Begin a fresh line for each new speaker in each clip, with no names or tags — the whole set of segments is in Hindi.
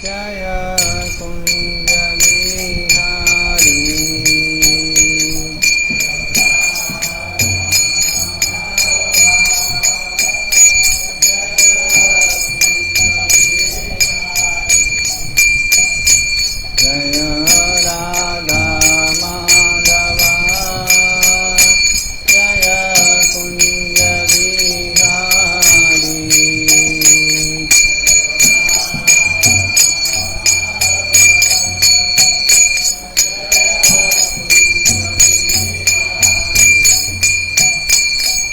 जय कुंज बिहारी जय राधा माधव जय कुंज बिहारी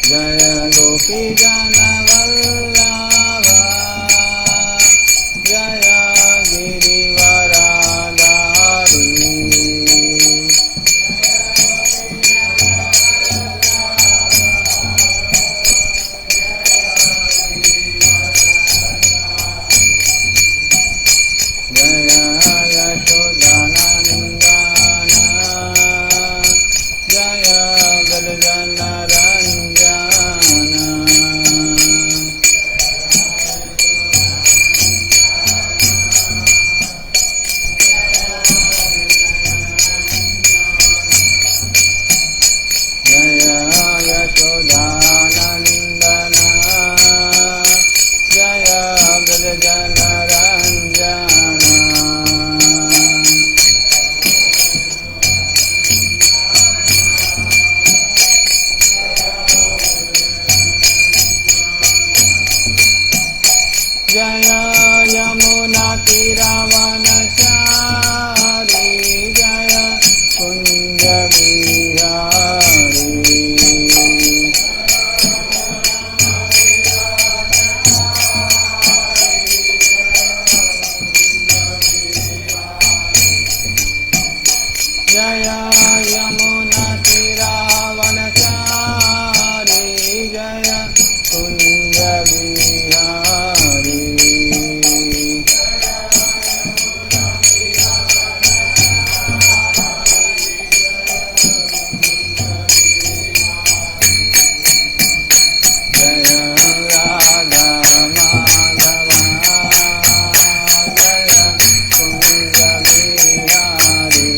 जय गोपी जन वल्लभ जय गिरिवरधारी जय यशोदानंदन जय ब्रजन यशोदानंदन जय ब्रजन रंजन जय यमुना तीरवनचारी जय कुंज बिहारी जय यमुना तीरवनचारी जय कुंज बिहारी जय राधा माधव जय कुंज बिहारी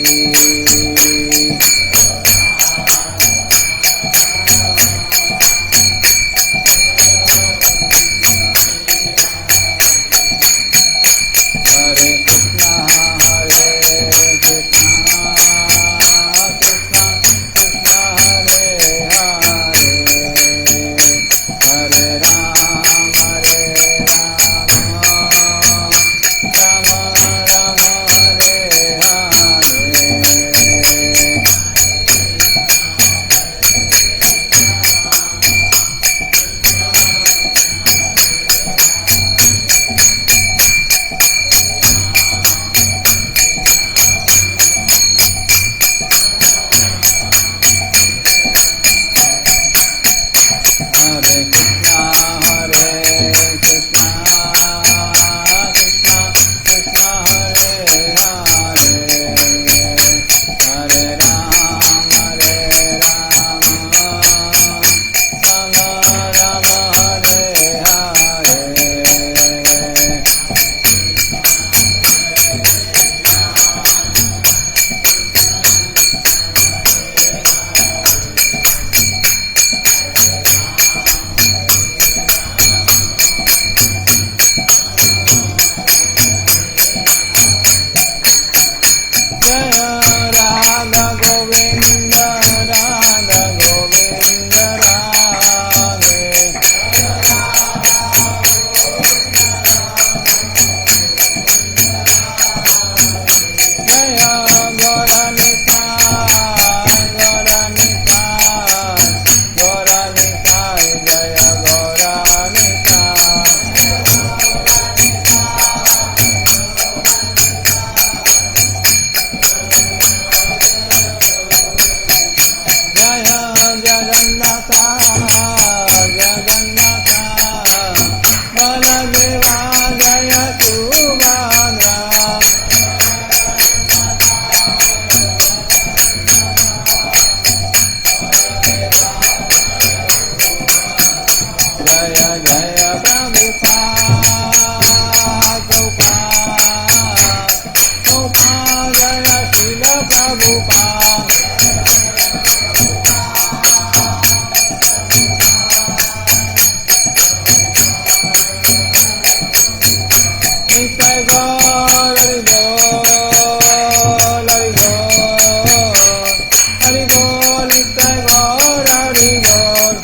गौर हरि बोल हरि बोल नित्य गौर हरि बोल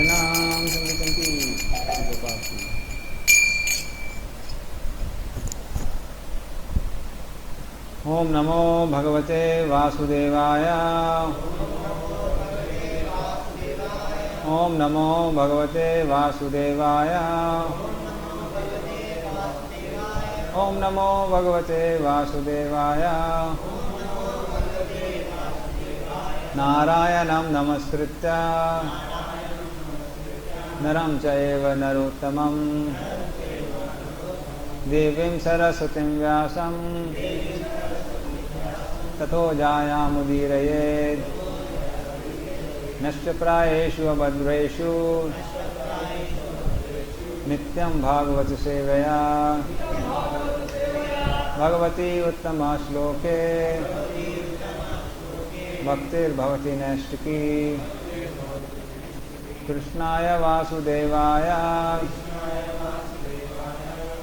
नाम संकीर्तन की गोपाल की। ओम नमो भगवते वासुदेवाय ओम नमो भगवते वासुदेवाय ओम नमो भगवते वासुदेवाय नारायणं नमस्कृत्य नरं चैव नरोत्तमं देवीं सरस्वतीं व्यासं ततो जायामुदीरयेत् नष्टप्रायेषु अभद्रेषु नित्यं भागवत सेवया भगवती उत्तमा श्लोके भक्तिर्भवति नैष्टिकी कृष्णाय वासुदेवाय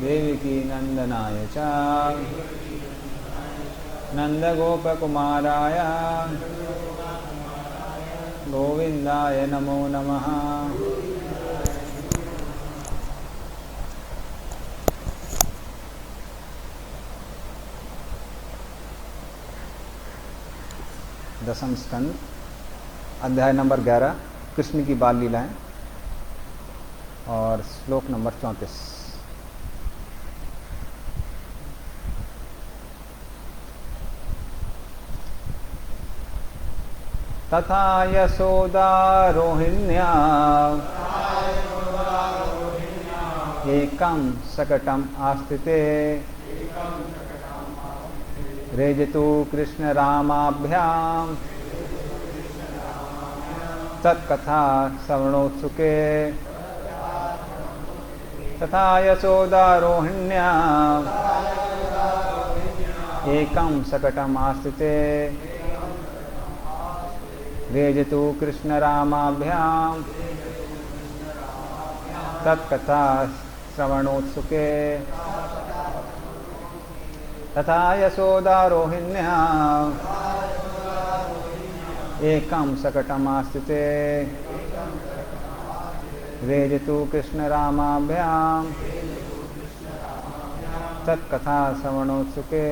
देवकी नंदनाय च नंदगोपकुमाराय गोविंदाय नमो नमः। दसम स्कंद अध्याय नंबर 11 कृष्ण की बाल लीलाएं और श्लोक नंबर 34। तथा यशोदा रोहिण्या एकं शकटम् आस्थिते रेजतु कृष्ण रामाभ्याम तत्कथा श्रवणोत्सुके तथा यशोदा रोहिण्या एकं शकटम् आस्थिते रेजतु कृष्ण रामाभ्याम तत्कथा श्रवणोत्सुके तथा यशोदा रोहिण्या एकं शकटम् आस्थिते रेजतु कृष्ण रामाभ्याम तत्कथा श्रवणोत्सुके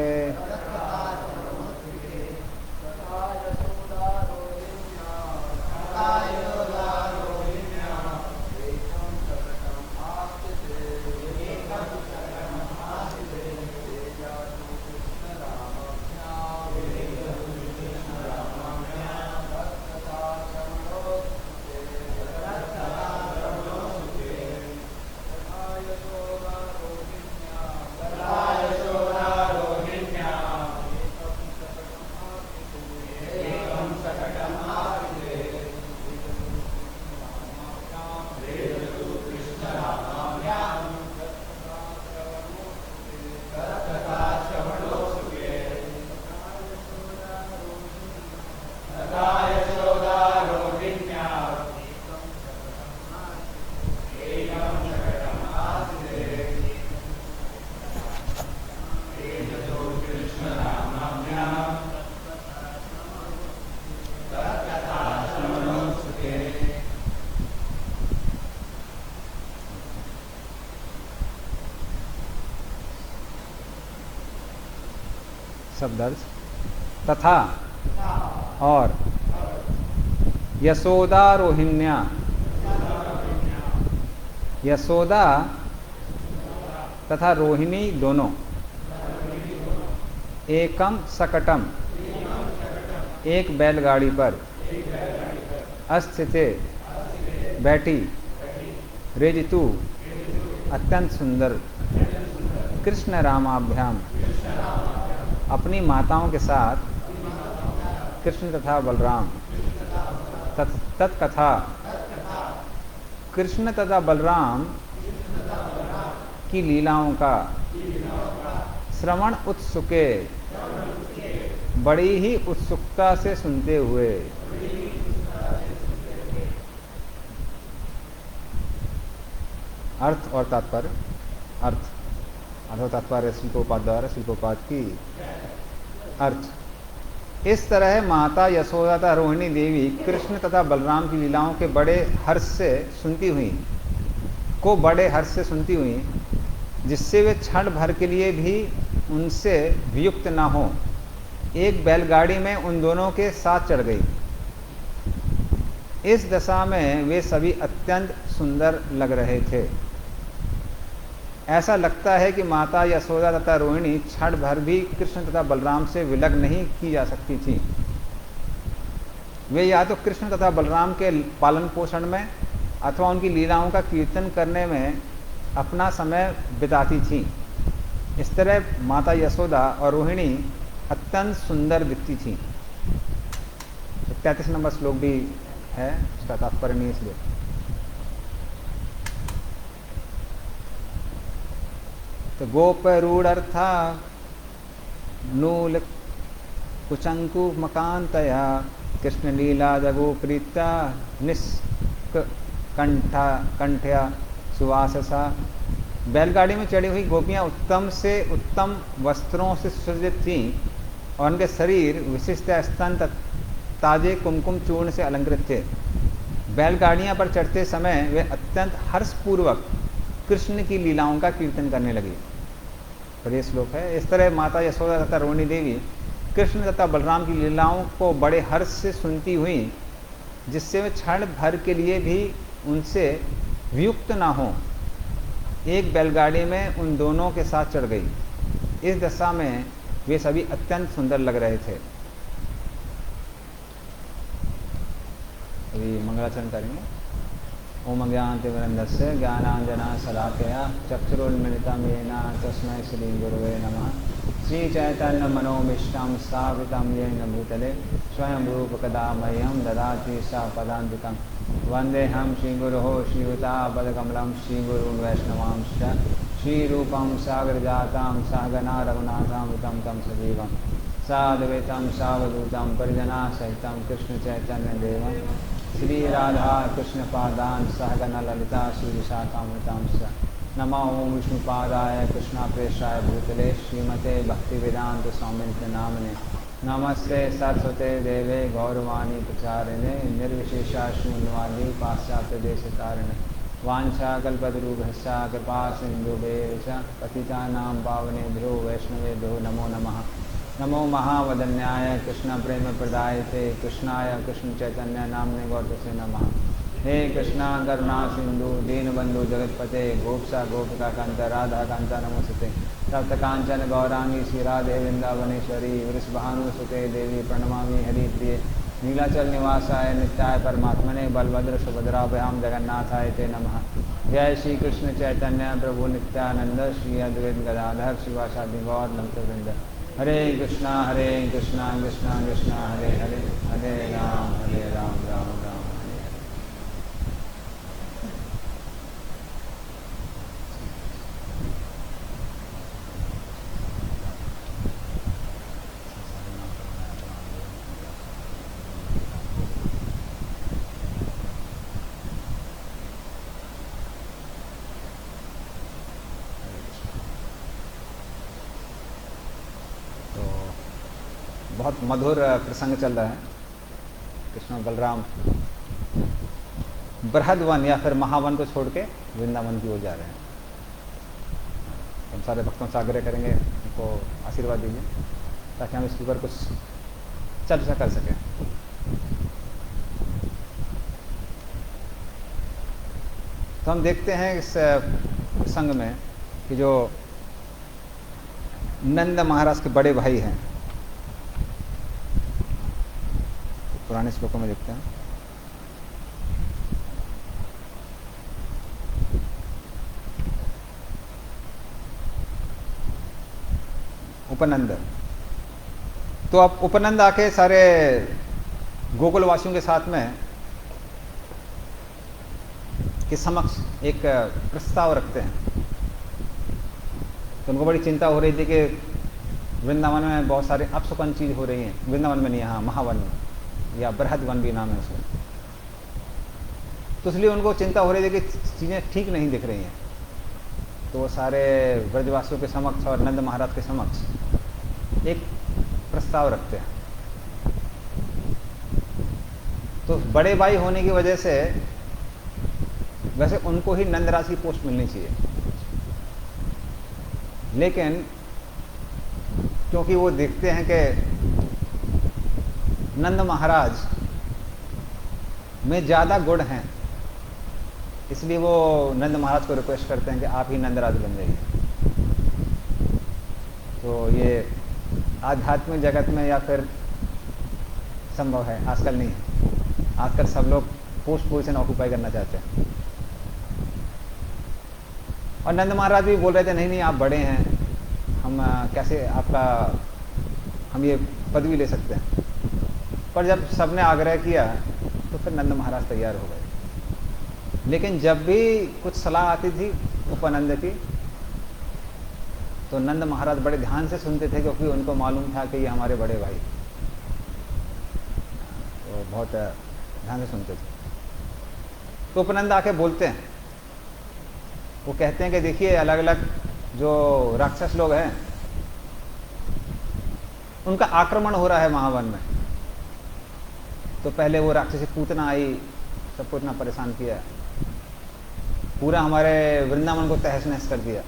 शब्द तथा और यशोदा रोहिण्या यशोदा तथा रोहिणी दोनों एकम सकटम एक बैलगाड़ी पर अस्थिते बैठी रेजितु अत्यंत सुंदर कृष्ण रामाभ्याम अपनी माताओं के साथ कृष्ण तथा बलराम तत्कथा कृष्ण तथा बलराम की लीलाओं का श्रवण उत्सुके बड़ी ही उत्सुकता से सुनते हुए। अर्थ और तात्पर्य। अर्थ अथवा तात्पर्य शिल्पोपाद द्वारा शिल्पोपाद की अर्थ। इस तरह माता यशोदा तथा रोहिणी देवी कृष्ण तथा बलराम की लीलाओं के बड़े हर्ष से सुनती हुई, जिससे वे क्षण भर के लिए भी उनसे वियुक्त न हो, एक बैलगाड़ी में उन दोनों के साथ चढ़ गई। इस दशा में वे सभी अत्यंत सुंदर लग रहे थे। ऐसा लगता है कि माता यशोदा तथा रोहिणी क्षण भर भी कृष्ण तथा बलराम से विलग नहीं की जा सकती थी। वे या तो कृष्ण तथा बलराम के पालन पोषण में अथवा उनकी लीलाओं का कीर्तन करने में अपना समय बिताती थीं। इस तरह माता यशोदा और रोहिणी अत्यंत सुंदर दिखती थीं। 33 नंबर श्लोक भी है, उसका तात्पर्य नहीं इसलिए। तो गोपरूढ़र्था नूल कुचंकु मकांतया कृष्ण लीला जगो प्रीता कंठया सुवाससा। बैलगाड़ी में चढ़ी हुई गोपियां उत्तम से उत्तम वस्त्रों से सुसज्जित थीं और उनके शरीर विशिष्ट स्तन ताजे कुमकुम चूर्ण से अलंकृत थे। बैलगाड़ियां पर चढ़ते समय वे अत्यंत हर्षपूर्वक कृष्ण की लीलाओं का कीर्तन करने लगी। और ये श्लोक है, इस तरह माता यशोदा तथा रोहिणी देवी कृष्ण तथा बलराम की लीलाओं को बड़े हर्ष से सुनती हुई, जिससे वे क्षण भर के लिए भी उनसे वियुक्त ना हो, एक बैलगाड़ी में उन दोनों के साथ चढ़ गई। इस दशा में वे सभी अत्यंत सुंदर लग रहे थे। अभी मंगलाचरण करेंगे। ओम अज्ञानतिमिरन्धस्य ज्ञानाञ्जनशलाकया चक्षुरुन्मिलितं येन तस्मै श्रीगुरवे नमः। श्रीचैतन्यमनोभीष्टं स्थापितं येन भूतले स्वयं रूपकदा मह्यं ददाति सपदान्तिकं। वन्देऽहं श्रीगुरोः श्रीयुतापदकमलं श्रीगुरून् वैष्णवांश्च श्रीरूपं सागरजातं सहगना रघुनाथामृतं तं सजीवं साद्वैतं सावधूतं परिजनासहितं कृष्णचैतन्यदेवं श्री राधा कृष्ण पादान सहगना ललिता श्री विशाखामृतांश। नमो ओम विष्णुपादाय कृष्णा प्रेषाय भूतले श्रीमते भक्ति वेदांत स्वामिनिति नामने। नमस्ते सरस्वते देवे गौरवाणी प्रचारिणे निर्विशेषा शून्यवादी पाश्चात्य देशतारिणे। वाञ्छाकल्पतरुभ्यश्च कृपा सिन्धुभ्येव च पतितानां पावनेभ्यो वैष्णवेभ्यो नमो नमः। नमो महावदन्याय कृष्ण प्रेम प्रदायते कृष्णाय कृष्ण चैतन्य नामने गौरतसे नमः। हे कृष्णा करुणा सिंधु दीनबंधु जगतपते गोपसा गोपिका कांत राधा कांता नमोस्तुते। तप्त कांचन गौरांगी श्रीराधे वृंदावनेश्वरी वृषभानुसुते देवी प्रणमामि हरिप्रिये। नीलाचल निवासाय नित्याय परमात्मने बलभद्र सुभद्राभ्याम जगन्नाथाय ते नमः। जय श्री कृष्ण चैतन्य प्रभु नित्यानंद श्री अद्वैत गदाधर शिवासादि गौर भक्तवृंद। हरे कृष्णा कृष्णा कृष्णा हरे हरे, हरे राम राम राम हरे हरे। बहुत मधुर प्रसंग चल रहा है। कृष्ण बलराम बृहद वन या फिर महावन को छोड़ के वृंदावन की ओर जा रहे हैं। हम सारे भक्तों से आग्रह करेंगे, उनको आशीर्वाद दीजिए ताकि हम इसके ऊपर कुछ चर्चा कर सकें। तो हम देखते हैं इस प्रसंग में कि जो नंद महाराज के बड़े भाई हैं, पुराने श्लोकों में देखते हैं। उपनंद। तो अब उपनंद आके सारे गोकुल वासियों के साथ में के समक्ष एक प्रस्ताव रखते हैं। तो उनको बड़ी चिंता हो रही थी कि वृंदावन में बहुत सारे अपशुकन चीज हो रही हैं, वृंदावन में नहीं, यहाँ महावन में या बृहद वन भी नाम है उसका। तो इसलिए उनको चिंता हो रही थी कि चीज़ें ठीक नहीं दिख रही हैं। तो वो सारे ब्रजवासियों के समक्ष और नंद महाराज के समक्ष एक प्रस्ताव रखते हैं। तो बड़े भाई होने की वजह से वैसे उनको ही नंदराज की पोस्ट मिलनी चाहिए, लेकिन क्योंकि वो देखते हैं कि नंद महाराज में ज़्यादा गुण हैं, इसलिए वो नंद महाराज को रिक्वेस्ट करते हैं कि आप ही नंदराज बन जाइए। तो ये आध्यात्मिक जगत में या फिर संभव है, आजकल नहीं है। आजकल सब लोग पोस्ट पोजीशन ऑक्यूपाई करना चाहते हैं। और नंद महाराज भी बोल रहे थे नहीं नहीं आप बड़े हैं, हम कैसे आपका हम ये पदवी ले सकते हैं। पर जब सबने आग्रह किया तो फिर नंद महाराज तैयार हो गए। लेकिन जब भी कुछ सलाह आती थी उपनंद की तो नंद महाराज बड़े ध्यान से सुनते थे, क्योंकि उनको मालूम था कि ये हमारे बड़े भाई, तो बहुत ध्यान से सुनते थे। तो उपनंद आके बोलते हैं, वो कहते हैं कि देखिए अलग अलग जो राक्षस लोग हैं उनका आक्रमण हो रहा है महावन में। तो पहले वो राक्षसी पूतना आई, सबको इतना परेशान किया, पूरा हमारे वृंदावन को तहस नहस कर दिया।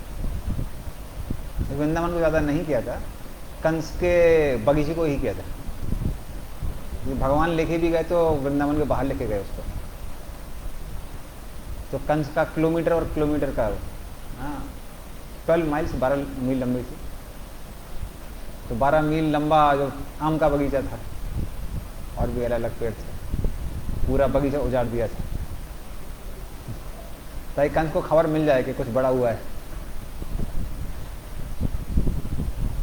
वृंदावन को ज़्यादा नहीं किया था, कंस के बगीचे को ही किया था। भगवान लेके भी गए तो वृंदावन के बाहर लेके गए उसको। तो कंस का किलोमीटर और किलोमीटर का 12 माइल्स 12 मील लंबी थी। तो 12 मील लंबा जो आम का बगीचा था और भी अलग अलग पेड़ थे, पूरा बगीचा उजाड़ दिया था ताकि कंस को खबर मिल जाए कि कुछ बड़ा हुआ है।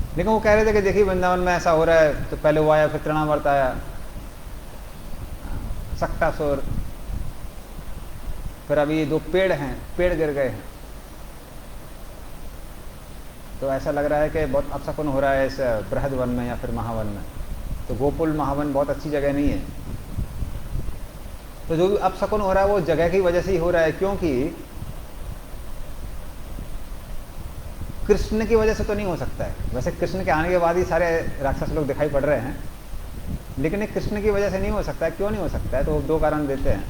लेकिन वो कह रहे थे कि देखिए वृंदावन में ऐसा हो रहा है। तो पहले वो आया, फिर तृणावर्त आया, सक्टासुर, फिर अभी ये 2 पेड़ हैं, पेड़ गिर गए हैं। तो ऐसा लग रहा है कि बहुत अपशकुन हो रहा है इस बृहद वन में या फिर महावन में। तो गोकुल महावन बहुत अच्छी जगह नहीं है। तो जो भी अपशकुन हो रहा है वो जगह की वजह से ही हो रहा है, क्योंकि कृष्ण की वजह से तो नहीं हो सकता है। वैसे कृष्ण के आने के बाद ही सारे राक्षस लोग दिखाई पड़ रहे हैं, लेकिन ये कृष्ण की वजह से नहीं हो सकता है। क्यों नहीं हो सकता है? तो 2 कारण देते हैं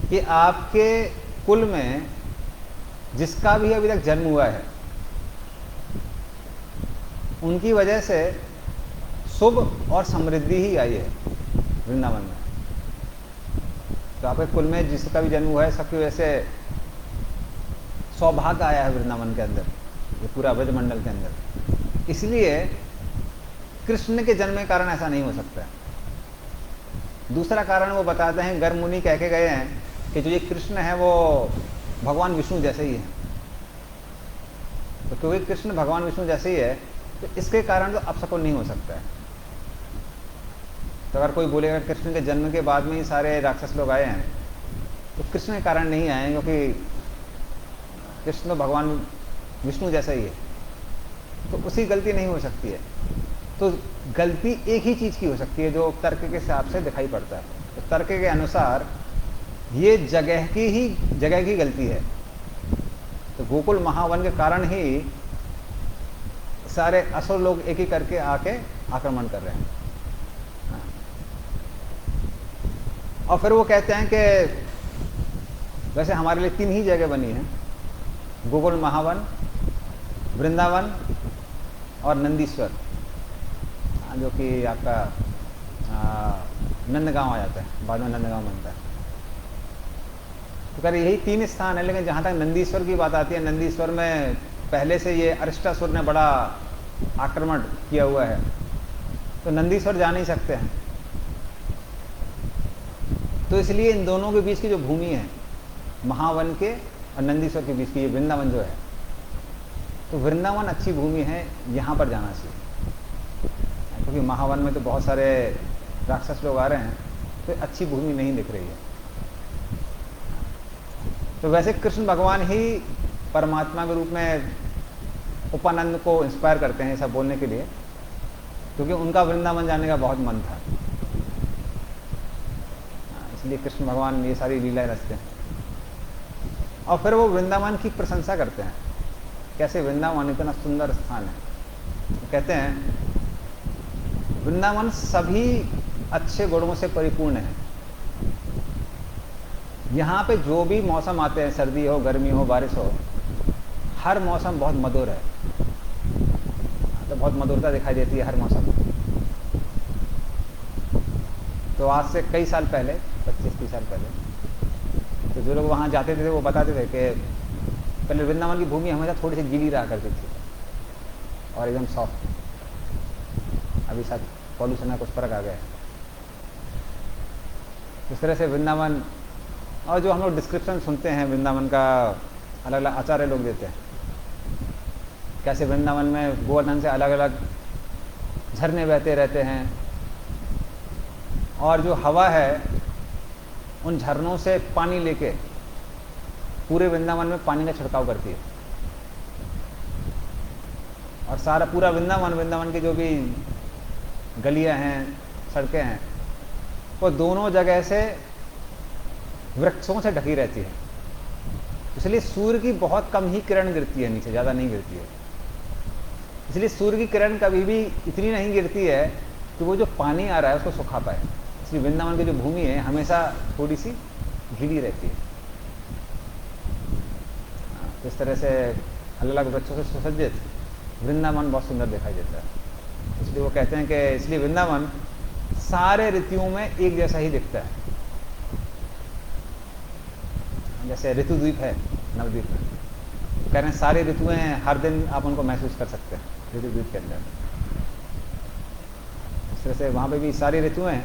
कि आपके कुल में जिसका भी अभी तक जन्म हुआ है उनकी वजह से शुभ और समृद्धि ही आई है वृंदावन में। तो आपके कुल में जिसका भी जन्म हुआ है सबकी वजह से सौभाग्य आया है वृंदावन के अंदर, ये पूरा ब्रजमंडल के अंदर। इसलिए कृष्ण के जन्म के कारण ऐसा नहीं हो सकता है। दूसरा कारण वो बताते हैं, गर्ग मुनि कह के गए हैं कि जो ये कृष्ण है वो भगवान विष्णु जैसे ही है। तो क्योंकि कृष्ण भगवान विष्णु जैसे ही है तो इसके कारण तो अपशकुन नहीं हो सकता है। तो अगर कोई बोलेगा कृष्ण के जन्म के बाद में ही सारे राक्षस लोग आए हैं, तो कृष्ण के कारण नहीं आए, क्योंकि कृष्ण भगवान विष्णु जैसा ही है। तो उसकी गलती नहीं हो सकती है। तो गलती एक ही चीज़ की हो सकती है जो तर्क के हिसाब से दिखाई पड़ता है। तो तर्क के अनुसार ये जगह की गलती है। तो गोकुल महावन के कारण ही सारे असुर लोग एक ही करके आके आक्रमण कर रहे हैं। और फिर वो कहते हैं कि वैसे हमारे लिए 3 ही जगह बनी है, गोकुल महावन, वृंदावन और नंदीश्वर, जो कि आपका नंदगांव आ जाता है, बाद में नंदगांव बनता है। तो कह रहे यही 3 स्थान है। लेकिन जहाँ तक नंदीश्वर की बात आती है, नंदीश्वर में पहले से ये अरिष्टासुर ने बड़ा आक्रमण किया हुआ है, तो नंदीश्वर जा नहीं सकते हैं। तो इसलिए इन दोनों के बीच की जो भूमि है, महावन के और नंदीश्वर के बीच की, ये वृंदावन जो है, तो वृंदावन अच्छी भूमि है, यहाँ पर जाना चाहिए। क्योंकि महावन में तो बहुत सारे राक्षस लोग आ रहे हैं, तो अच्छी भूमि नहीं दिख रही है। तो वैसे कृष्ण भगवान ही परमात्मा के रूप में उपानंद को इंस्पायर करते हैं ऐसा बोलने के लिए, क्योंकि उनका वृंदावन जाने का बहुत मन था, इसलिए कृष्ण भगवान ये सारी लीलाएं रचते हैं। और फिर वो वृंदावन की प्रशंसा करते हैं, कैसे वृंदावन इतना सुंदर स्थान है। तो कहते हैं वृंदावन सभी अच्छे गुणों से परिपूर्ण है। यहाँ पे जो भी मौसम आते हैं, सर्दी हो, गर्मी हो, बारिश हो, हर मौसम बहुत मधुर है। तो बहुत मधुरता दिखाई देती है हर मौसम में। तो आज से कई साल पहले, 25-30 साल पहले, तो जो लोग वहाँ जाते थे वो बताते थे कि पहले वृंदावन की भूमि हमेशा थोड़ी सी गीली रहा करती थी और एकदम सॉफ्ट। अभी शायद पॉल्यूशन का कुछ फर्क आ गया है। इस तरह से वृंदावन, और जो हम लोग डिस्क्रिप्शन सुनते हैं वृंदावन का, अलग अलग आचार्य लोग देते हैं कैसे वृंदावन में गोवर्धन से अलग अलग झरने बहते रहते हैं, और जो हवा है उन झरनों से पानी लेके पूरे वृंदावन में पानी का छिड़काव करती है। और सारा पूरा वृंदावन की जो भी गलियां हैं, सड़कें हैं, वो दोनों जगह से वृक्षों से ढकी रहती है। इसलिए सूर्य की बहुत कम ही किरण गिरती है नीचे, ज़्यादा नहीं गिरती है। इसलिए सूर्य की किरण कभी भी इतनी नहीं गिरती है कि वो जो पानी आ रहा है उसको सुखा पाए। इसलिए वृंदावन की जो भूमि है हमेशा थोड़ी सी गीली रहती है। तो इस तरह से अलग अलग वृक्षों से सुसज्जित वृंदावन बहुत सुंदर दिखाई देता है। इसलिए वो कहते हैं कि इसलिए वृंदावन सारे ऋतुओं में एक जैसा ही दिखता है। जैसे ऋतुद्वीप है नवद्वीप में, कह रहे हैं सारी ऋतुएं हर दिन आप उनको महसूस कर सकते हैं ऋतुद्वीप के अंदर। इस तरह से वहाँ पे भी सारी ऋतुएं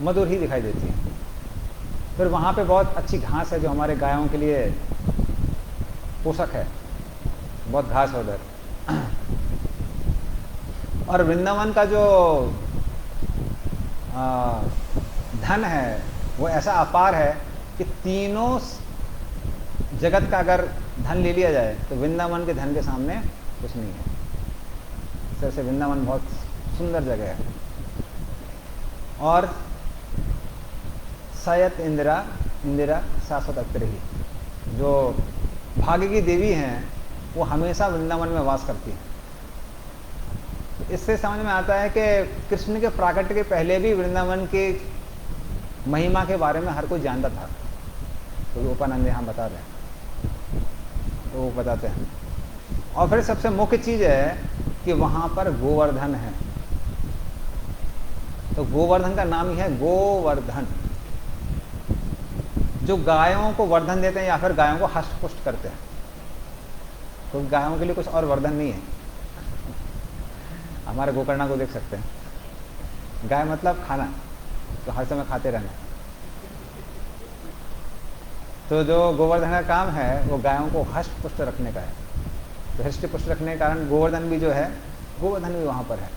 मधुर ही दिखाई देती हैं। फिर वहाँ पे बहुत अच्छी घास है जो हमारे गायों के लिए पोषक है, बहुत घास है उधर। और वृंदावन का जो धन है वो ऐसा अपार है कि तीनों जगत का अगर धन ले लिया जाए तो वृंदावन के धन के सामने कुछ नहीं है। इस तरह से वृंदावन बहुत सुंदर जगह है। और सयत इंदिरा शाश्वत अत्रि, जो भाग्य की देवी हैं वो हमेशा वृंदावन में वास करती हैं। इससे समझ में आता है कि कृष्ण के प्राकट्य के पहले भी वृंदावन के महिमा के बारे में हर कोई जानता था। तो उपानंद यहाँ बता रहे हैं, तो वो बताते हैं। और फिर सबसे मुख्य चीज है कि वहां पर गोवर्धन है। तो गोवर्धन का नाम ही है गोवर्धन, जो गायों को वर्धन देते हैं या फिर गायों को हष्ट पुष्ट करते हैं। तो गायों के लिए कुछ और वर्धन नहीं है। हमारे गोकर्णा को देख सकते हैं। गाय मतलब खाना, तो हर समय खाते रहना। तो जो गोवर्धन का काम है वो गायों को हष्ट पुष्ट रखने का है। तो हष्ट पुष्ट रखने के कारण गोवर्धन भी जो है, गोवर्धन भी वहाँ पर है।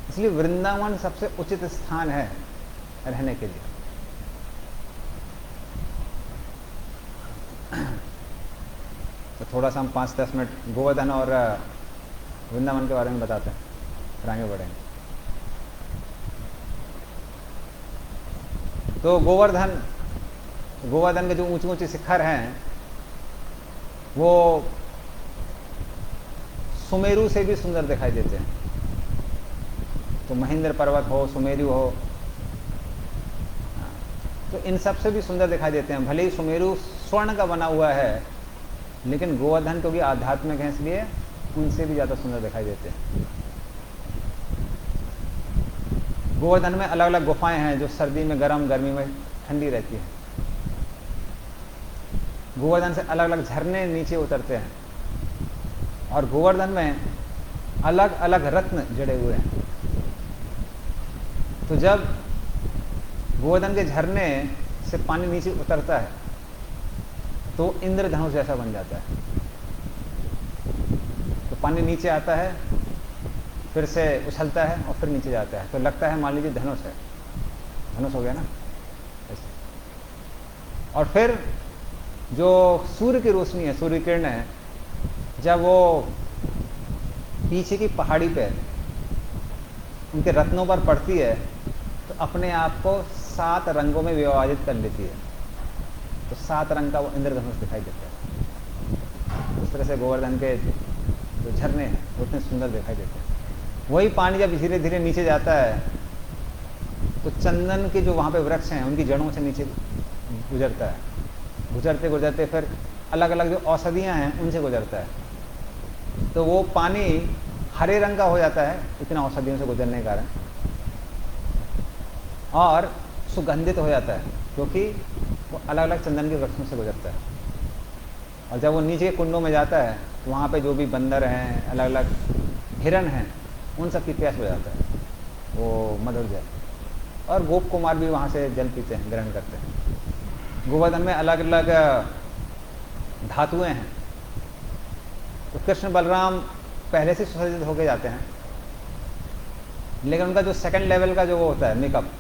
इसलिए वृंदावन सबसे उचित स्थान है रहने के लिए। तो थोड़ा सा हम 5-10 मिनट गोवर्धन और वृंदावन के बारे में बताते हैं, फिर आगे बढ़ेंगे। तो गोवर्धन के जो ऊंचे ऊंचे शिखर हैं वो सुमेरु से भी सुंदर दिखाई देते हैं। तो महेंद्र पर्वत हो, सुमेरु हो, तो इन सब से भी सुंदर दिखाई देते हैं। भले ही सुमेरु स्वर्ण का बना हुआ है, लेकिन गोवर्धन क्योंकि आध्यात्मिक है इसलिए उनसे भी ज्यादा सुंदर दिखाई देते हैं। गोवर्धन में अलग अलग गुफाएं हैं जो सर्दी में गर्म, गर्मी में ठंडी रहती है। गोवर्धन से अलग अलग झरने नीचे उतरते हैं और गोवर्धन में अलग अलग रत्न जड़े हुए हैं। तो जब गोवर्धन के झरने से पानी नीचे उतरता है तो इंद्रधनुष जैसा बन जाता है। तो पानी नीचे आता है, फिर से उछलता है और फिर नीचे जाता है, तो लगता है मान लीजिए धनुष है, धनुष हो गया ना ऐसे। और फिर जो सूर्य की रोशनी है, सूर्य किरण है, जब वो पीछे की पहाड़ी पे उनके रत्नों पर पड़ती है तो अपने आप को 7 रंगों में विभाजित कर लेती है। तो 7 रंग का वो इंद्रधनुष दिखाई देता है। उस तरह से गोवर्धन के जो झरने हैं वो उतने सुंदर दिखाई देते हैं। वही पानी जब धीरे धीरे नीचे जाता है तो चंदन के जो वहाँ पे वृक्ष हैं उनकी जड़ों से नीचे गुजरता है। गुजरते गुजरते फिर अलग अलग जो औषधियाँ हैं उनसे गुजरता है। तो वो पानी हरे रंग का हो जाता है इतना औषधियों से गुजरने के कारण, और सुगंधित हो जाता है क्योंकि वो अलग अलग चंदन के वृक्षों से गुजरता है। और जब वो नीचे के कुंडों में जाता है तो वहाँ पे जो भी बंदर हैं, अलग अलग हिरण हैं, उन सब की प्यास हो जाता है, वो मधुर जल। और गोप कुमार भी वहाँ से जल पीते हैं, ग्रहण करते हैं। गोवर्धन में अलग अलग धातुएं हैं। तो कृष्ण बलराम पहले से सुसज्जित होके जाते हैं, लेकिन उनका जो सेकंड लेवल का जो वो होता है मेकअप,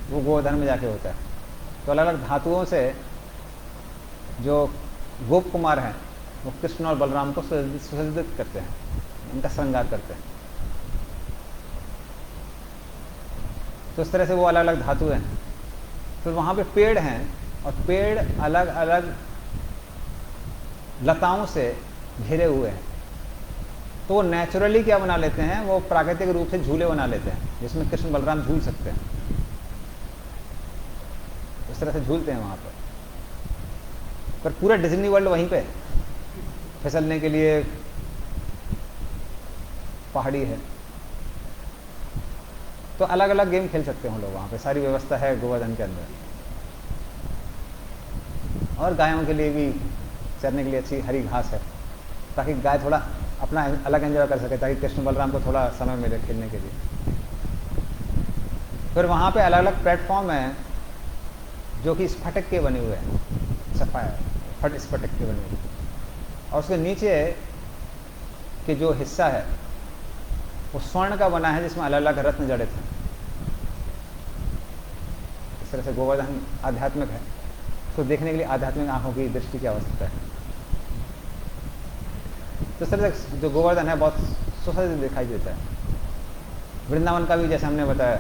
वो गोवर्धन में जाके होता है। तो अलग अलग धातुओं से जो गोप कुमार हैं वो कृष्ण और बलराम को सुसज्जित करते हैं, उनका श्रृंगार करते हैं। तो इस तरह से वो अलग अलग धातुएं हैं। फिर तो वहाँ पे पेड़ हैं और पेड़ अलग अलग लताओं से घिरे हुए हैं। तो वो नेचुरली क्या बना लेते हैं, वो प्राकृतिक रूप से झूले बना लेते हैं जिसमें कृष्ण बलराम झूल सकते हैं। इस तरह से झूलते हैं वहाँ पर पूरा डिज्नी वर्ल्ड वहीं पे फिसलने के लिए पहाड़ी है। तो अलग अलग गेम खेल सकते हैं हम लोग वहाँ पे, सारी व्यवस्था है गोवर्धन के अंदर। और गायों के लिए भी चरने के लिए अच्छी हरी घास है ताकि गाय थोड़ा अपना अलग एंजॉय कर सके, ताकि कृष्ण बलराम को थोड़ा समय मिले खेलने के लिए। फिर वहाँ पे अलग अलग प्लेटफॉर्म हैं जो कि स्फटिक के बने हुए हैं, सफायर स्फटिक के बने हुए, और उसके नीचे के जो हिस्सा है वो स्वर्ण का बना है जिसमें अलग अलग रत्न जड़ित हैं। इस तरह से गोवर्धन आध्यात्मिक है, तो देखने के लिए आध्यात्मिक आंखों की दृष्टि की आवश्यकता है। तो इस तरह से जो गोवर्धन है बहुत सुसज्जित दिखाई देता है। वृंदावन का भी जैसे हमने बताया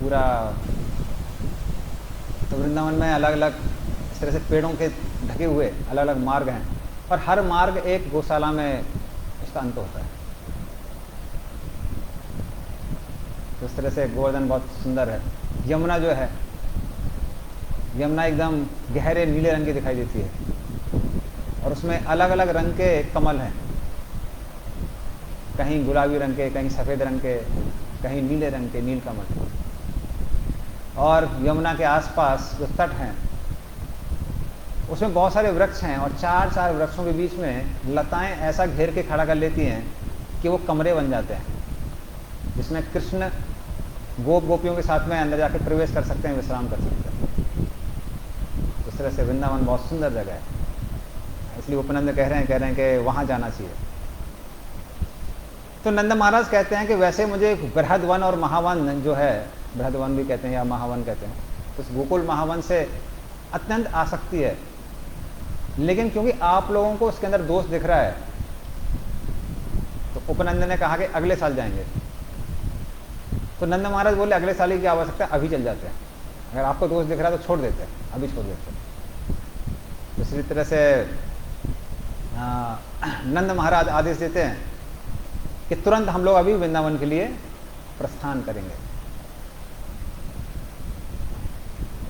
पूरा, तो वृंदावन में अलग अलग इस तरह से पेड़ों के ढके हुए अलग अलग मार्ग हैं, और हर मार्ग एक गौशाला में इसका अंत होता है। तो इस तरह से गोवर्धन बहुत सुंदर है। यमुना जो है, यमुना एकदम गहरे नीले रंग की दिखाई देती है, और उसमें अलग अलग रंग के कमल हैं, कहीं गुलाबी रंग के, कहीं सफ़ेद रंग के, कहीं नीले रंग के नील कमल। और यमुना के आसपास जो तट हैं उसमें बहुत सारे वृक्ष हैं, और 4 वृक्षों के बीच में लताएं ऐसा घेर के खड़ा कर लेती हैं कि वो कमरे बन जाते हैं, जिसमें कृष्ण गोपियों के साथ में अंदर जाकर प्रवेश कर सकते हैं, विश्राम कर सकते हैं। तो इस तरह से वृंदावन बहुत सुंदर जगह है, इसलिए उपनंद कह रहे हैं कि वहाँ जाना चाहिए। तो नंद महाराज कहते हैं कि वैसे मुझे बृहद वन और महावन जो है, बृहद वन भी कहते हैं या महावन कहते हैं, तो उस गोकुल महावन से अत्यंत आसक्ति है, लेकिन क्योंकि आप लोगों को उसके अंदर दोष दिख रहा है तो उपनंद ने कहा कि अगले साल जाएंगे। तो नंद महाराज बोले अगले साल की क्या आवश्यकता है, अभी चल जाते हैं। अगर आपको दोष दिख रहा है तो छोड़ देते हैं, अभी छोड़ देते हैं। तो इसी तरह से नंद महाराज आदेश देते हैं कि तुरंत हम लोग अभी वृंदावन के लिए प्रस्थान करेंगे।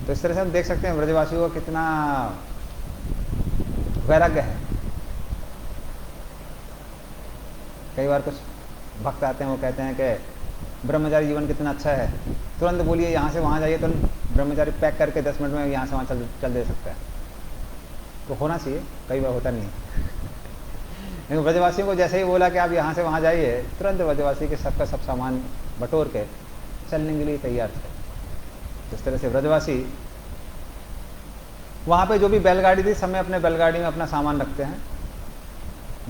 तो इस तरह से हम देख सकते हैं ब्रजवासियों को कितना वैराग्य है। कई बार कुछ भक्त आते हैं, वो कहते हैं कि ब्रह्मचारी जीवन कितना अच्छा है, तुरंत बोलिए यहाँ से वहाँ जाइए, तो ब्रह्मचारी पैक करके 10 मिनट में यहाँ से वहाँ चल दे सकता है। तो होना चाहिए, कई बार होता नहीं है। लेकिन ब्रजवासियों को जैसे ही बोला कि आप यहाँ से वहाँ जाइए, तुरंत ब्रजवासी के सबका सब सामान बटोर के चलने के लिए तैयार थे। इस तरह से ब्रजवासी वहाँ पे जो भी बैलगाड़ी थी, सब में अपने बैलगाड़ी में अपना सामान रखते हैं,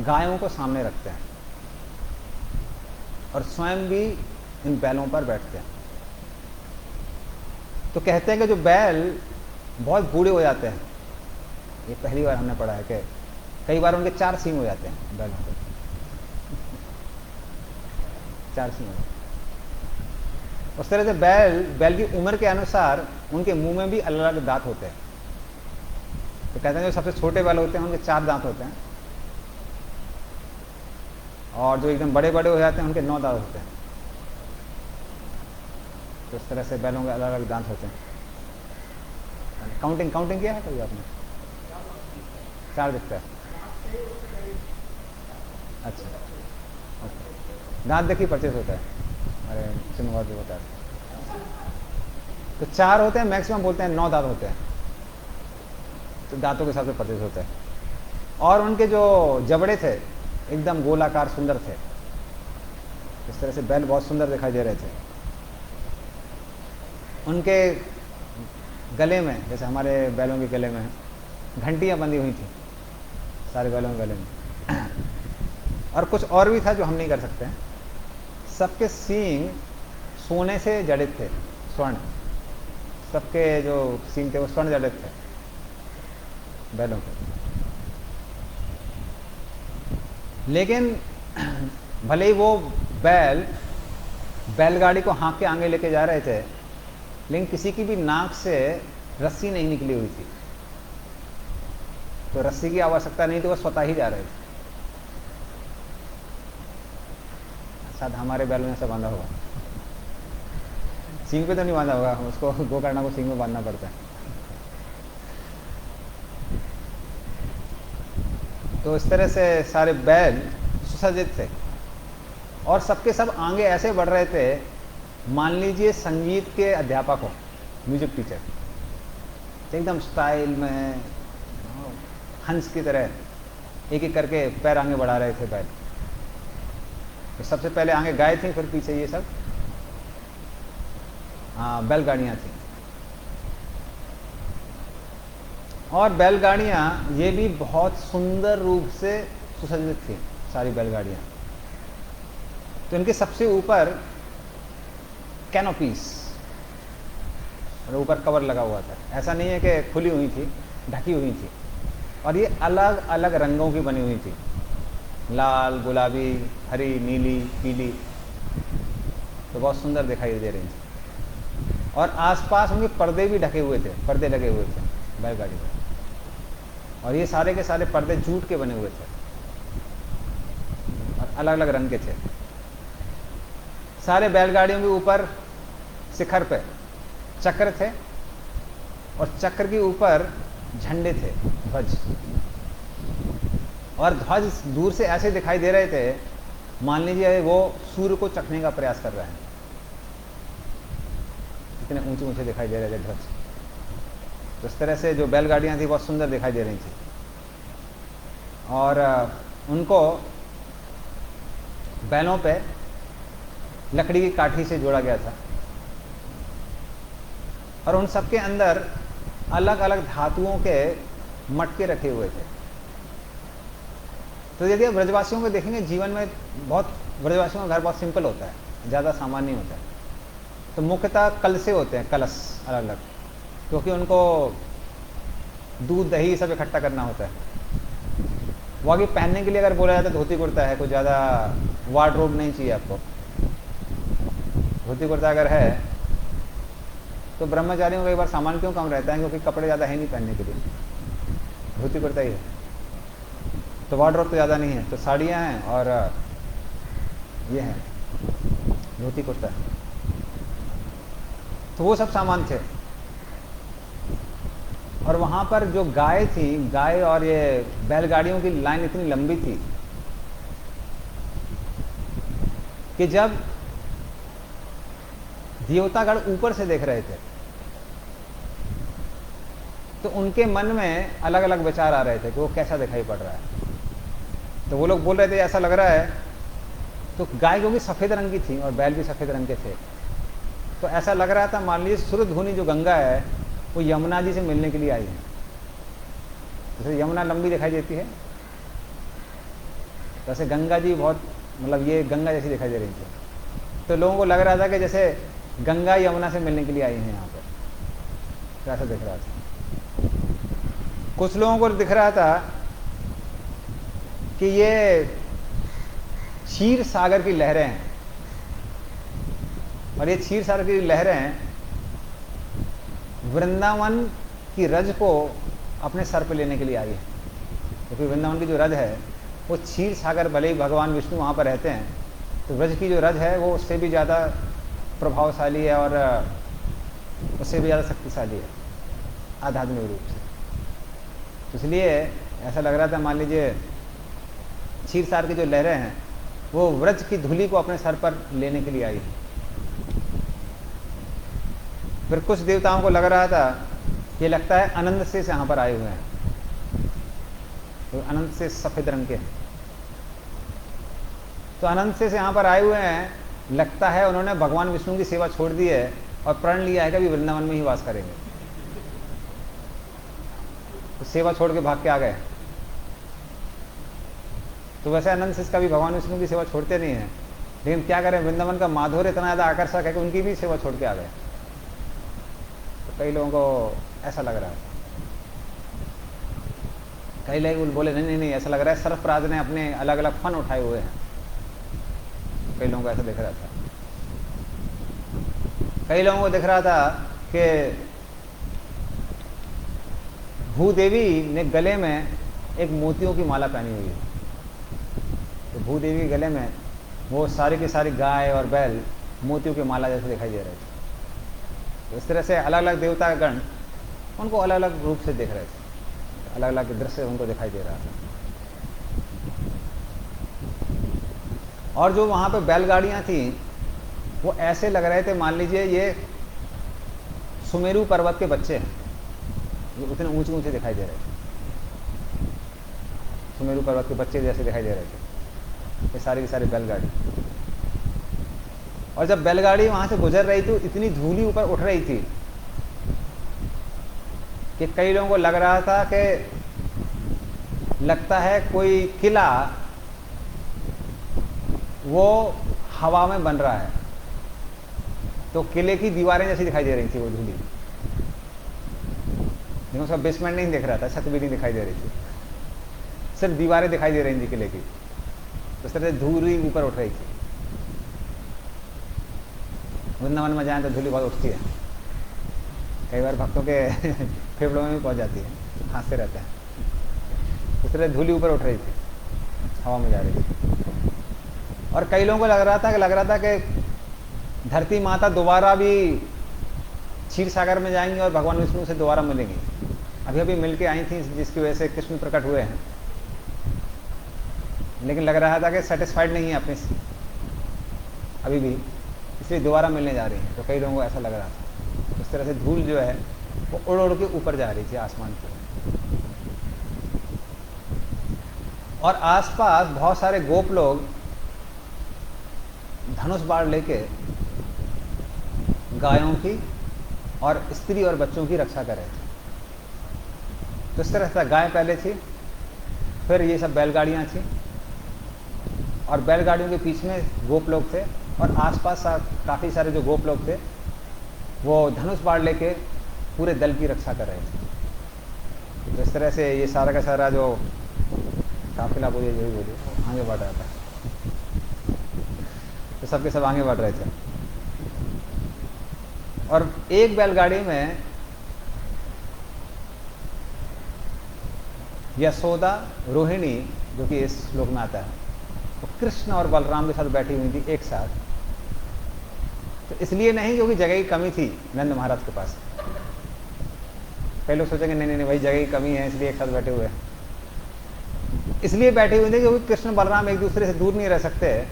गायों को सामने रखते हैं और स्वयं भी इन बैलों पर बैठते हैं। तो कहते हैं कि जो बैल बहुत बूढ़े हो जाते हैं, ये पहली बार हमने पढ़ा है कि कई बार उनके 4 सींग हो जाते हैं बैलों के। 4 सींग होते हैं। उस तरह से बैल की उम्र के अनुसार उनके मुंह में भी अलग अलग दांत होते हैं। तो कहते हैं जो सबसे छोटे बैल होते हैं उनके 4 दांत होते हैं, और जो एकदम बड़े बड़े हो जाते हैं उनके 9 दांत होते हैं। तो इस तरह से बैलों के अलग अलग दांत होते हैं। काउंटिंग किया है कभी आपने? 4 दिखता है। अच्छा, दांत देखिए 25 होता है। अरे चिन्ह भी होता है। तो 4 होते हैं, मैक्सिमम बोलते हैं 9 दांत होते हैं। तो दांतों के हिसाब से 25 होते हैं। और उनके जो जबड़े थे एकदम गोलाकार सुंदर थे। इस तरह से बैल बहुत सुंदर दिखाई दे रहे थे। उनके गले में, जैसे हमारे बैलों के गले में घंटियां बंधी हुई थी, सारे बैलों के गले में। और कुछ और भी था जो हम नहीं कर सकते हैं। सबके सींग सोने से जड़ित थे, स्वर्ण। सबके जो सींग थे वो स्वर्ण जड़ित थे बैलों के। लेकिन भले ही वो बैलगाड़ी को हाँक के आगे लेके जा रहे थे, लेकिन किसी की भी नाक से रस्सी नहीं निकली हुई थी। तो रस्सी की आवश्यकता नहीं थी, वो स्वतः ही जा रहे थे। शायद हमारे बैल में ऐसा बांधा होगा, सींग पे तो नहीं बांधा होगा, उसको गोकर्णा को सींग में बांधना पड़ता है। तो इस तरह से सारे बैल सुसज्जित थे, और सबके सब आगे ऐसे बढ़ रहे थे, मान लीजिए संगीत के अध्यापक हो, म्यूजिक टीचर, एकदम स्टाइल में हंस की तरह एक एक करके पैर आगे बढ़ा रहे थे बैल। तो सबसे पहले आगे गाय थी, फिर पीछे ये सब बैलगाड़ियां थी। और बैलगाड़ियां ये भी बहुत सुंदर रूप से सुसज्जित थी, सारी बैलगाड़ियां। तो इनके सबसे ऊपर कैनोपीस, और ऊपर कवर लगा हुआ था। ऐसा नहीं है कि खुली हुई थी, ढकी हुई थी। और ये अलग अलग रंगों की बनी हुई थी, लाल, गुलाबी, हरी, नीली, पीली। तो बहुत सुंदर दिखाई दे रही थी। और आसपास उनके पर्दे भी ढके हुए थे, पर्दे लगे हुए थे बैलगाड़ी में। और ये सारे के सारे पर्दे जूट के बने हुए थे और अलग अलग रंग के थे। सारे बैलगाड़ियों के ऊपर शिखर पे चक्र थे, और चक्र के ऊपर झंडे थे, ध्वज। और ध्वज दूर से ऐसे दिखाई दे रहे थे, मान लीजिए वो सूर्य को चखने का प्रयास कर रहे हैं। इतने ऊंचे ऊंचे दिखाई दे रहे थे ध्वज। तो इस तरह से जो बैलगाड़ियां थी बहुत सुंदर दिखाई दे रही थी। और उनको बैलों पे लकड़ी की काठी से जोड़ा गया था, और उन सबके अंदर अलग अलग धातुओं के मटके रखे हुए थे। तो यदि आप ब्रजवासियों को देखेंगे, जीवन में बहुत ब्रजवासियों का घर बहुत सिंपल होता है, ज़्यादा सामान नहीं होता है। तो मुख्यतः कलशे होते हैं, कलश अलग अलग, क्योंकि उनको दूध दही सब इकट्ठा करना होता है। वो आगे पहनने के लिए अगर बोला जाता है धोती कुर्ता है, कुछ ज़्यादा वार्डरोब नहीं चाहिए आपको। धोती कुर्ता अगर है तो ब्रह्मचारियों का एक बार सामान क्यों कम रहता है, क्योंकि कपड़े ज़्यादा है नहीं पहनने के लिए, धोती कुर्ता ही है। तो वार्डरोब तो ज़्यादा नहीं है, तो साड़ियाँ हैं और ये है धोती कुर्ता। तो वो सब सामान थे। और वहाँ पर जो गाय थी, गाय और ये बैलगाड़ियों की लाइन इतनी लंबी थी कि जब देवतागण ऊपर से देख रहे थे तो उनके मन में अलग अलग विचार आ रहे थे कि वो कैसा दिखाई पड़ रहा है। तो वो लोग बोल रहे थे ऐसा लग रहा है, तो गाय क्योंकि सफ़ेद रंग की थी और बैल भी सफ़ेद रंग के थे, तो ऐसा लग रहा था मान लीजिए सूर्यधुनी जो गंगा है वो यमुना जी से मिलने के लिए आई है। जैसे यमुना लंबी दिखाई देती है, वैसे गंगा जी बहुत, मतलब ये गंगा जैसी दिखाई दे रही थी। तो लोगों को लग रहा था कि जैसे गंगा यमुना से मिलने के लिए आई है यहाँ पर, तो ऐसा दिख रहा था। कुछ लोगों को दिख रहा था कि ये क्षीर सागर की लहरें हैं, और ये क्षीर सागर की लहरें वृंदावन की रज को अपने सर पे लेने के लिए आई है, क्योंकि वृंदावन की जो रज है वो क्षीर सागर, भले ही भगवान विष्णु वहाँ पर रहते हैं, तो ब्रज की जो रज है वो उससे भी ज़्यादा प्रभावशाली है और उससे भी ज़्यादा शक्तिशाली है आध्यात्मिक रूप से। तो इसलिए ऐसा लग रहा था, मान लीजिए क्षीर सागर की जो लहरें हैं वो व्रज की धूलि को अपने सर पर लेने के लिए आई। फिर कुछ देवताओं को लग रहा था, ये लगता है अनंत से यहाँ पर आए हुए हैं, तो अनंत से सफेद रंग के, तो अनंत से यहाँ पर आए हुए हैं, लगता है उन्होंने भगवान विष्णु की सेवा छोड़ दी है और प्रण लिया है कि अभी वृंदावन में ही वास करेंगे, तो सेवा छोड़ के भाग के आ गए। तो वैसे अनंत से का भी भगवान विष्णु की सेवा छोड़ते नहीं है, लेकिन क्या करें, वृंदावन का माधुर्य इतना ज़्यादा आकर्षक है कि उनकी भी सेवा छोड़ के आ गए। तो कई लोगों को ऐसा लग रहा है, कई लोग बोले नहीं नहीं नहीं, ऐसा लग रहा है सर्फराज ने अपने अलग अलग फन उठाए हुए हैं। कई लोगों को ऐसा दिख रहा था, कई लोगों को दिख रहा था कि भूदेवी ने गले में एक मोतियों की माला पहनी हुई है, तो भूदेवी के गले में वो सारी की सारी गाय और बैल मोतियों की माला जैसे दिखाई दे रहे थे। तो इस तरह से अलग अलग देवता गण उनको अलग अलग रूप से देख रहे थे, अलग अलग दृश्य उनको दिखाई दे रहा था। और जो वहाँ पे बैलगाड़ियाँ थी वो ऐसे लग रहे थे, मान लीजिए ये सुमेरु पर्वत के बच्चे हैं, ये उतने ऊंचे ऊंचे दिखाई दे रहे थे, सुमेरु पर्वत के बच्चे जैसे दिखाई दे रहे थे ये सारी की सारी बैलगाड़ी। और जब बैलगाड़ी वहाँ से गुजर रही थी इतनी धूली ऊपर उठ रही थी कि कई लोगों को लग रहा था कि लगता है कोई किला वो हवा में बन रहा है, तो किले की दीवारें जैसी दिखाई दे रही थी वो धूली, लेकिन उसका बेसमेंट नहीं दिख रहा था, छत भी नहीं दिखाई दे रही थी, सिर्फ दीवारें दिखाई दे रही थी किले की। तो इस तरह से धूली ऊपर उठ रही थी। वृंदावन में जाएं तो धूली बहुत उठती है, कई बार भक्तों के फेफड़ों में भी पहुंच जाती है, खांसते रहते हैं। इस तरह धूली ऊपर उठ रही थी, हवा में जा रही थी। और कई लोगों को लग रहा था कि धरती माता दोबारा भी क्षीर सागर में जाएंगी और भगवान विष्णु से दोबारा मिलेंगी। अभी अभी मिलके आई थी, जिसकी वजह से कृष्ण प्रकट हुए हैं, लेकिन लग रहा था कि सेटिस्फाइड नहीं है अपने अभी भी, इसलिए दोबारा मिलने जा रही हैं। तो कई लोगों को ऐसा लग रहा था। इस तरह से धूल जो है वो उड़ उड़ के ऊपर जा रही थी आसमान की, और आसपास बहुत सारे गोप लोग धनुष बाण लेके गायों की और स्त्री और बच्चों की रक्षा कर रहे थे। तो इस तरह से गाय पहले थी, फिर ये सब बैलगाड़ियां थी, और बैलगाड़ियों के पीछे में गोप लोग थे, और आसपास काफ़ी सारे जो गोप लोग थे वो धनुष बाण लेके पूरे दल की रक्षा कर रहे थे। तो इस तरह से ये सारा का सारा जो काफिला बोलिए जो भी बोलिए आगे बढ़ रहा था, तो सबके सब आगे बढ़ रहे थे। और एक बैलगाड़ी में यशोदा रोहिणी, जो कि इस श्लोक में आता है, तो कृष्ण और बलराम के साथ बैठी हुई थी एक साथ। तो इसलिए नहीं क्योंकि जगह की कमी थी नंद महाराज के पास। कई लोग सोचेंगे नहीं नहीं नहीं भाई जगह की कमी है इसलिए एक साथ बैठे हुए हैं, इसलिए बैठे हुए थे क्योंकि कृष्ण बलराम एक दूसरे से दूर नहीं रह सकते,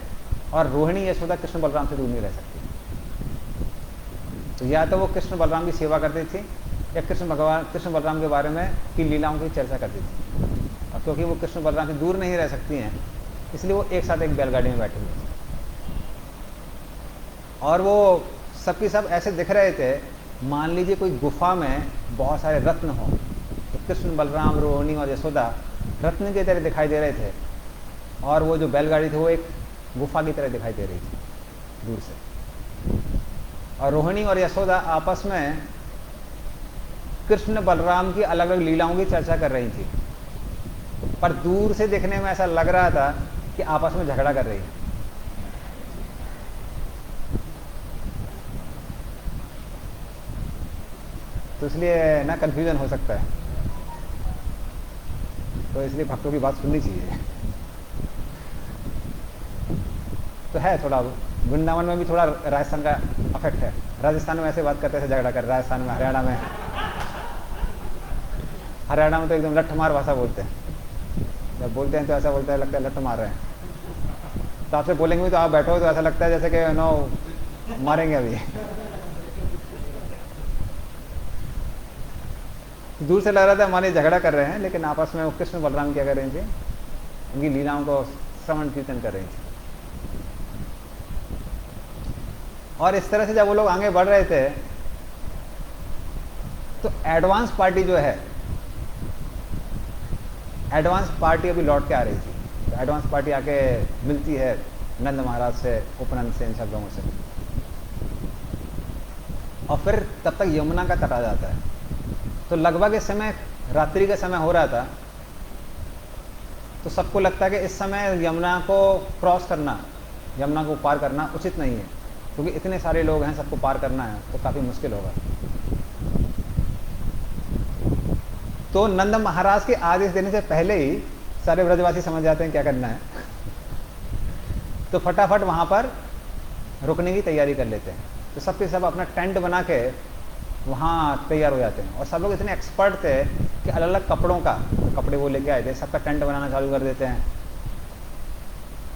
और रोहिणी यशोदा कृष्ण बलराम से दूर नहीं रह सकती। तो या तो वो कृष्ण बलराम की सेवा करती थी, या कृष्ण बलराम के बारे में की लीलाओं की चर्चा करती थी। और क्योंकि वो कृष्ण बलराम से दूर नहीं रह सकती हैं, इसलिए वो एक साथ एक बैलगाड़ी में बैठे हुए थे। और वो सबके सब ऐसे दिख रहे थे, मान लीजिए कोई गुफा में बहुत सारे रत्न हो, तो कृष्ण बलराम रोहिणी और यशोदा रत्न की तरह दिखाई दे रहे थे, और वो जो बैलगाड़ी थी वो एक गुफा की तरह दिखाई दे रही थी दूर से। और रोहिणी और यशोदा आपस में कृष्ण बलराम की अलग अलग लीलाओं की चर्चा कर रही थी, पर दूर से देखने में ऐसा लग रहा था कि आपस में झगड़ा कर रही है। तो इसलिए ना कन्फ्यूजन हो सकता है, तो इसलिए भक्तों की बात सुननी चाहिए। तो है थोड़ा, वृंदावन में भी थोड़ा राजस्थान का अफेक्ट है। राजस्थान में ऐसे बात करते थे, झगड़ा कर, राजस्थान में, हरियाणा में तो एकदम लठमार भाषा बोलते हैं। जब बोलते हैं तो ऐसा बोलता है, लगता है लठ मार रहे हैं। तो आपसे बोलेंगे भी तो आप बैठो तो ऐसा लगता है जैसे कि नो मारेंगे अभी। दूर से लग रहा था हमारे झगड़ा कर रहे हैं, लेकिन आपस में कृष्ण बलराम क्या कर रहे थे, उनकी लीलाओं को श्रवण कीर्तन कर रहे थे। और इस तरह से जब वो लोग आगे बढ़ रहे थे तो एडवांस पार्टी जो है, एडवांस पार्टी अभी लौट के आ रही थी। तो एडवांस पार्टी आके मिलती है नंद महाराज से, उपनंद से, इन सब लोगों से। और फिर तब तक यमुना का तट आ जाता है। तो लगभग इस समय रात्रि का समय हो रहा था। तो सबको लगता है कि इस समय यमुना को क्रॉस करना, यमुना को पार करना उचित नहीं है, क्योंकि इतने सारे लोग हैं, सबको पार करना है तो काफ़ी मुश्किल होगा। तो नंद महाराज के आदेश देने से पहले ही सारे ब्रजवासी समझ जाते हैं क्या करना है। तो फटाफट वहाँ पर रुकने की तैयारी कर लेते हैं। तो सबके सब अपना टेंट बना के वहाँ तैयार हो जाते हैं। और सब लोग इतने एक्सपर्ट थे कि अलग अलग कपड़ों का, कपड़े वो लेके आए थे, सबका टेंट बनाना चालू कर देते हैं।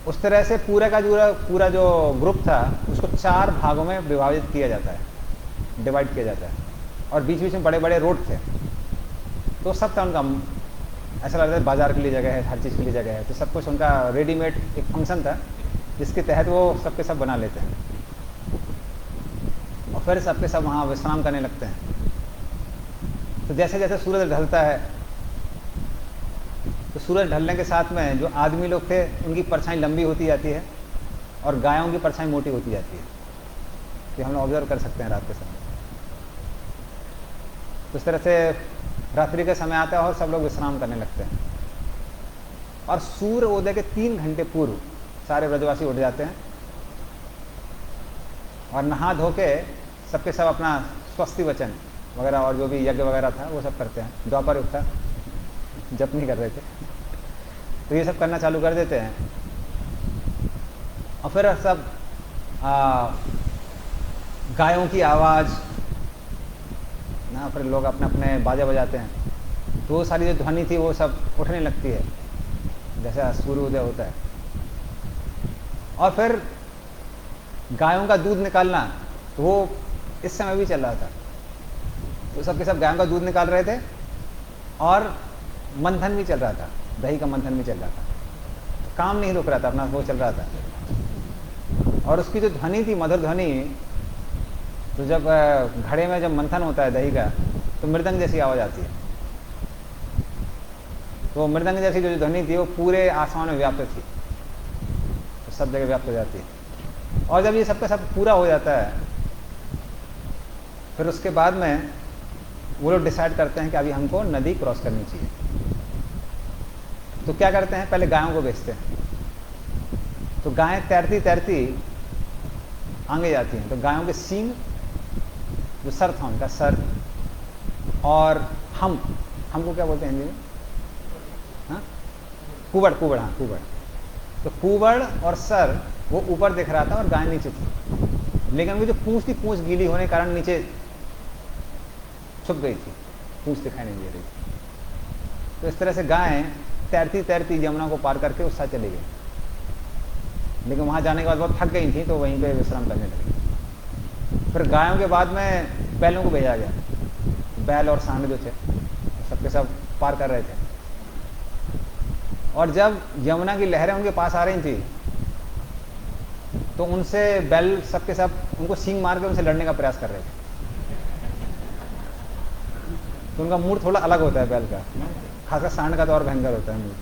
उस तरह से पूरा जो ग्रुप था उसको 4 भागों में विभाजित किया जाता है, डिवाइड किया जाता है। और बीच बीच में बड़े बड़े रोड थे। तो सब था उनका, ऐसा लगता है बाजार के लिए जगह है, हर चीज़ के लिए जगह है। तो सब कुछ उनका रेडीमेड एक फंक्शन था जिसके तहत वो सबके सब बना लेते हैं। और फिर सबके सब वहाँ विश्राम करने लगते हैं। तो जैसे जैसे सूरज ढलता है, तो सूरज ढलने के साथ में जो आदमी लोग थे उनकी परछाई लंबी होती जाती है और गायों की परछाई मोटी होती जाती है। तो हम लोग ऑब्जर्व कर सकते हैं रात के समय। तो इस तरह से रात्रि का समय आता है और सब लोग विश्राम करने लगते हैं। और सूर्य उदय के 3 घंटे पूर्व सारे ब्रजवासी उठ जाते हैं और नहा धो के सबके सब अपना स्वस्ति वचन वगैरह और जो भी यज्ञ वगैरह था वो सब करते हैं। द्वापर युग था, जप नहीं कर रहे थे, तो ये सब करना चालू कर देते हैं। और फिर सब गायों की आवाज़ ना, फिर लोग अपने अपने बाजे बजाते हैं। तो वो सारी जो ध्वनि थी वो सब उठने लगती है जैसा सूर्योदय होता है। और फिर गायों का दूध निकालना, तो वो इस समय भी चल रहा था। तो सबके सब गायों का दूध निकाल रहे थे और मंथन भी चल रहा था, दही का मंथन भी चल रहा था। काम नहीं रुक रहा था, अपना वो चल रहा था। और उसकी जो ध्वनि थी, मधुर ध्वनि, तो जब घड़े में जब मंथन होता है दही का, तो मृदंग जैसी आवाज़ आती है। तो मृदंग जैसी जो ध्वनि थी वो पूरे आसमान में व्याप्त थी, तो सब जगह व्याप्त हो जाती है। और जब ये सबका सब पूरा हो जाता है, फिर उसके बाद में वो लोग डिसाइड करते हैं कि अभी हमको नदी क्रॉस करनी चाहिए। तो क्या करते हैं, पहले गायों को बेचते हैं। तो गायें तैरती तैरती आगे जाती हैं। तो गायों के सींग, जो सर था उनका सर, और हमको क्या बोलते हैं हिंदी में, हाँ, कुबड़, हाँ कुबड़। तो कुबड़ और सर वो ऊपर दिख रहा था और गाय नीचे थी। लेकिन वो जो पूंछ थी, पूंछ गीली होने के कारण नीचे छुप गई थी, पूंछ दिखाई नहीं दे रही थी। तो इस तरह से गायें तैरती तैरती यमुना को पार करके उस साथ चली गई। लेकिन वहाँ जाने के बाद बहुत थक गई थी, तो वहीं पे विश्राम करने लगी। फिर गायों के बाद में बैलों को भेजा गया। बैल और सांड जो थे सबके सब पार कर रहे थे। और जब यमुना की लहरें उनके पास आ रही थी, तो उनसे बैल सबके सब उनको सींग मार के उनसे लड़ने का प्रयास कर रहे थे। तो उनका मूड थोड़ा अलग होता है बैल का, खासकर सांड का तो और भयंकर होता है मूड।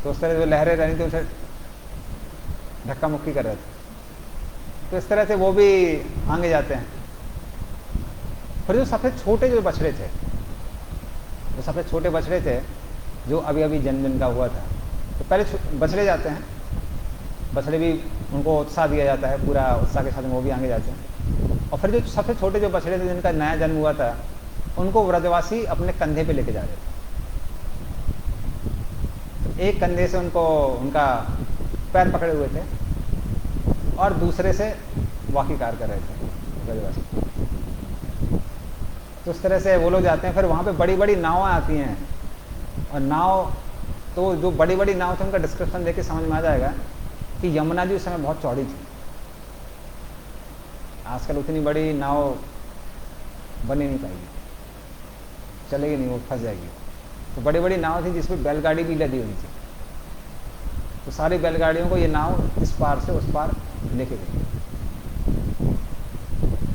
तो उस तरह जो लहरें रही थी उनसे धक्का मुक्की कर रहे थे। तो इस तरह से वो भी आगे जाते हैं। फिर जो सबसे छोटे जो बछड़े थे, जो सबसे छोटे बछड़े थे जो अभी अभी जन्म का हुआ था, तो पहले बछड़े जाते हैं। बछड़े भी उनको उत्साह दिया जाता है, पूरा उत्साह के साथ वो भी आगे जाते हैं। और फिर जो सबसे छोटे जो बछड़े थे जिनका नया जन्म हुआ था, उनको व्रजवासी अपने कंधे पे लेके जा रहे थे। तो एक कंधे से उनको उनका पैर पकड़े हुए थे और दूसरे से वाकीकार कर रहे थे व्रजवासी। तो उस तरह से वो लोग जाते हैं। फिर वहाँ पे बड़ी बड़ी नावें आती हैं, और नाव तो जो बड़ी बड़ी नाव थी उनका डिस्क्रिप्शन देके समझ में आ जाएगा कि यमुना जी उस समय बहुत चौड़ी थी। आजकल उतनी बड़ी नाव बनी नहीं पाएगी, चलेगी नहीं, वो फंस जाएगी। तो बड़ी बड़ी नाव थी जिसमें बैलगाड़ी भी लदी हुई थी। तो सारी बैलगाड़ियों को ये नाव इस पार से उस पार लेके गई।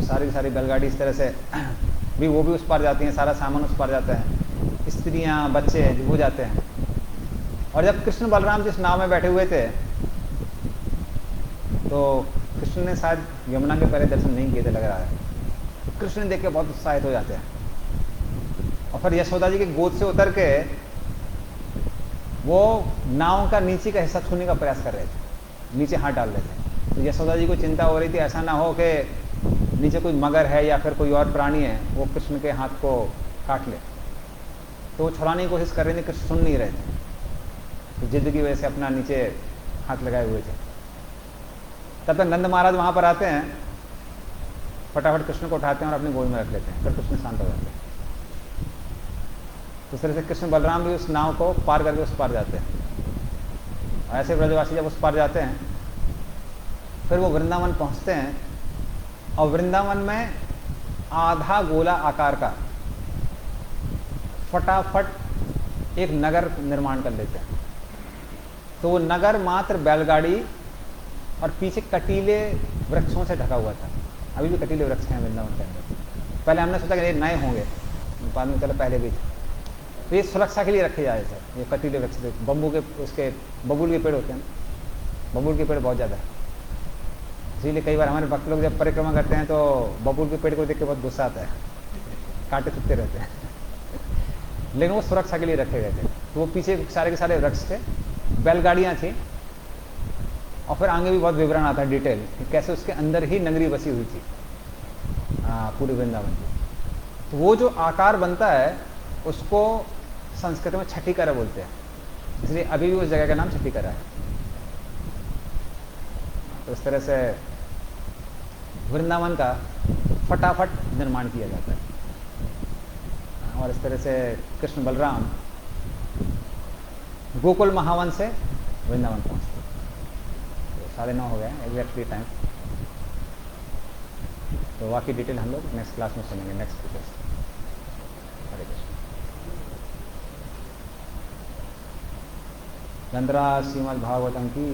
सारी सारी बैलगाड़ी इस तरह से भी वो भी उस पार जाती हैं, सारा सामान उस पार जाता है, स्त्रियां बच्चे वो जाते हैं। और जब कृष्ण बलराम जिस नाव में बैठे हुए थे, तो कृष्ण ने शायद यमुना के पहले दर्शन नहीं किए थे लग रहा है। तो कृष्ण देख के बहुत उत्साहित हो जाते हैं, और फिर यशोदा जी के गोद से उतर के वो नाव का नीचे का हिस्सा छूने का प्रयास कर रहे थे, नीचे हाथ डाल रहे थे। तो यशोदा जी को चिंता हो रही थी ऐसा ना हो कि नीचे कोई मगर है या फिर कोई और प्राणी है, वो कृष्ण के हाथ को काट ले। तो वो छुड़ाने की कोशिश कर रहे थे, कृष्ण सुन नहीं रहे थे। तो जिद की वजह से अपना नीचे हाथ लगाए हुए थे। तब तक नंद महाराज वहां पर आते हैं, फटाफट कृष्ण को उठाते हैं और अपनी गोद में रख लेते हैं। फिर कृष्ण शांत हो जाते हैं। तो इस तरह से कृष्ण बलराम भी उस नाव को पार करके उस पार जाते हैं। और ऐसे ब्रजवासी जब उस पार जाते हैं, फिर वो वृंदावन पहुंचते हैं, और वृंदावन में आधा गोला आकार का फटाफट एक नगर निर्माण कर लेते हैं। तो वो नगर मात्र बैलगाड़ी और पीछे कटीले वृक्षों से ढका हुआ था। अभी भी कटीले वृक्ष हैं वृंदावन के अंदर। पहले हमने सोचा कि ये नए होंगे, बाद में चलो पहले भी थे। तो ये सुरक्षा के लिए रखे जाए थे ये कटीले वृक्ष थे। बम्बू के उसके बबूल के पेड़ होते हैं, बबूल के पेड़ बहुत ज़्यादा है। इसीलिए कई बार हमारे भक्त लोग जब परिक्रमा करते हैं तो बबूल के पेड़ को देख के बहुत गुस्सा आता है, कांटे चुभते रहते हैं। लेकिन वो सुरक्षा के लिए रखे गए थे। तो वो पीछे सारे के सारे वृक्ष थे, बैलगाड़ियाँ थी, और फिर आगे भी बहुत विवरण आता है डिटेल कि कैसे उसके अंदर ही नगरी बसी हुई थी पूरे वृंदावन की। तो वो जो आकार बनता है उसको संस्कृत में छठीकरा बोलते हैं, इसलिए अभी भी उस जगह का नाम छठीकरा है। तो इस तरह से वृंदावन का फटाफट निर्माण किया जाता है। और इस तरह से कृष्ण बलराम गोकुल महावन से वृंदावन पहुंचते। तो 9:30 हो गए एग्जैक्टली टाइम। तो बाकी डिटेल हम लोग नेक्स्ट क्लास में सुनेंगे, नेक्स्ट क्लास। हरे कृष्ण। गंधराज श्रीमद् भागवतम की